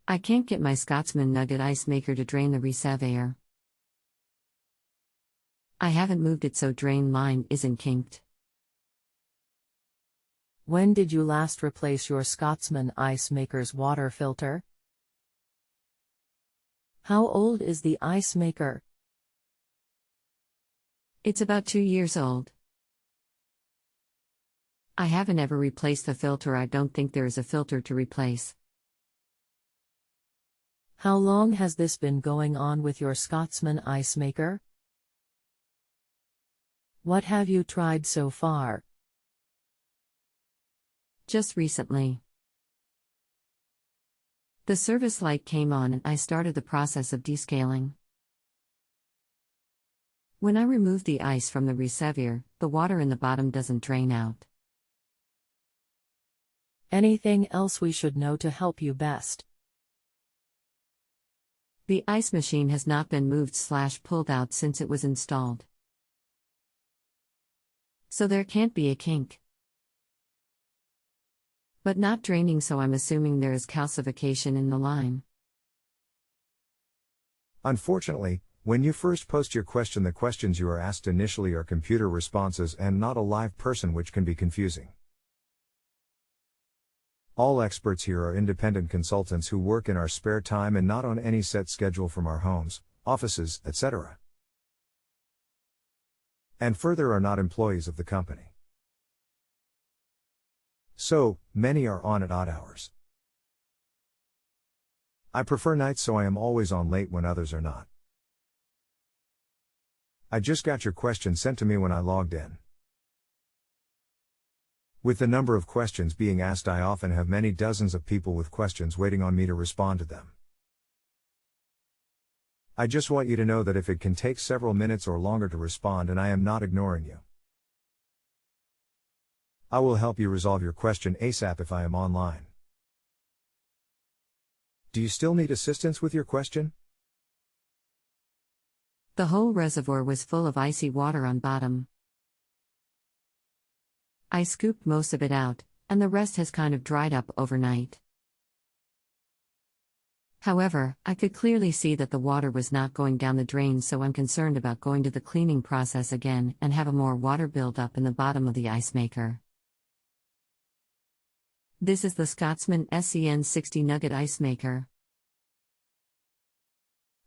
I can't get my Scotsman nugget ice maker to drain the reseveior. I haven't moved it so drain line isn't kinked. When did you last replace your Scotsman ice maker's water filter? How old is the ice maker? It's about 2 years old. I haven't ever replaced the filter. I don't think there is a filter to replace. How long has this been going on with your Scotsman ice maker? What have you tried so far? Just recently. The service light came on and I started the process of descaling. When I remove the ice from the reseveior, the water in the bottom doesn't drain out. Anything else we should know to help you best? The ice machine has not been moved/pulled out since it was installed. So there can't be a kink. But not draining, so I'm assuming there is calcification in the line. Unfortunately, when you first post your question, the questions you are asked initially are computer responses and not a live person, which can be confusing. All experts here are independent consultants who work in our spare time and not on any set schedule from our homes, offices, etc. And further, are not employees of the company. So, many are on at odd hours. I prefer nights, so I am always on late when others are not. I just got your question sent to me when I logged in. With the number of questions being asked, I often have many dozens of people with questions waiting on me to respond to them. I just want you to know that if it can take several minutes or longer to respond, and I am not ignoring you, I will help you resolve your question ASAP if I am online. Do you still need assistance with your question? The whole reservoir was full of icy water on bottom. I scooped most of it out, and the rest has kind of dried up overnight. However, I could clearly see that the water was not going down the drain, so I'm concerned about going to the cleaning process again and have more water build up in the bottom of the ice maker. This is the Scotsman SCN60 nugget ice maker.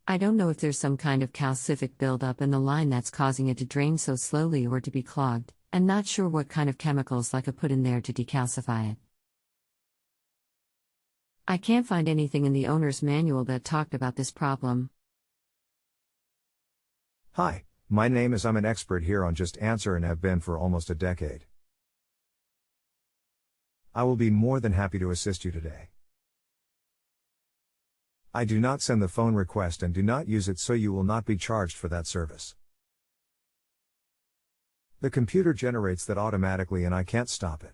I don't know if there's some kind of calcific buildup in the line that's causing it to drain so slowly or to be clogged, and not sure what kind of chemicals I could put in there to decalcify it. I can't find anything in the owner's manual that talked about this problem. Hi, my name is I'm an expert here on JustAnswer and have been for almost a decade. I will be more than happy to assist you today. I do not send the phone request and do not use it, so you will not be charged for that service. The computer generates that automatically and I can't stop it.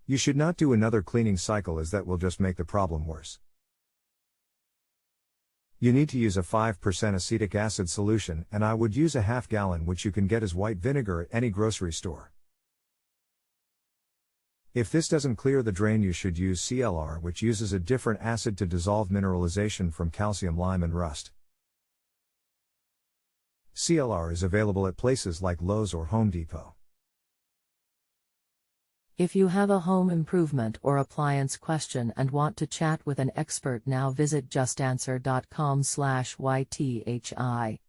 You should not do another cleaning cycle, as that will just make the problem worse. You need to use a 5% acetic acid solution, and I would use a half gallon, which you can get as white vinegar at any grocery store. If this doesn't clear the drain, you should use CLR, which uses a different acid to dissolve mineralization from calcium, lime and rust. CLR is available at places like Lowe's or Home Depot. If you have a home improvement or appliance question and want to chat with an expert now, visit justanswer.com/YTHI.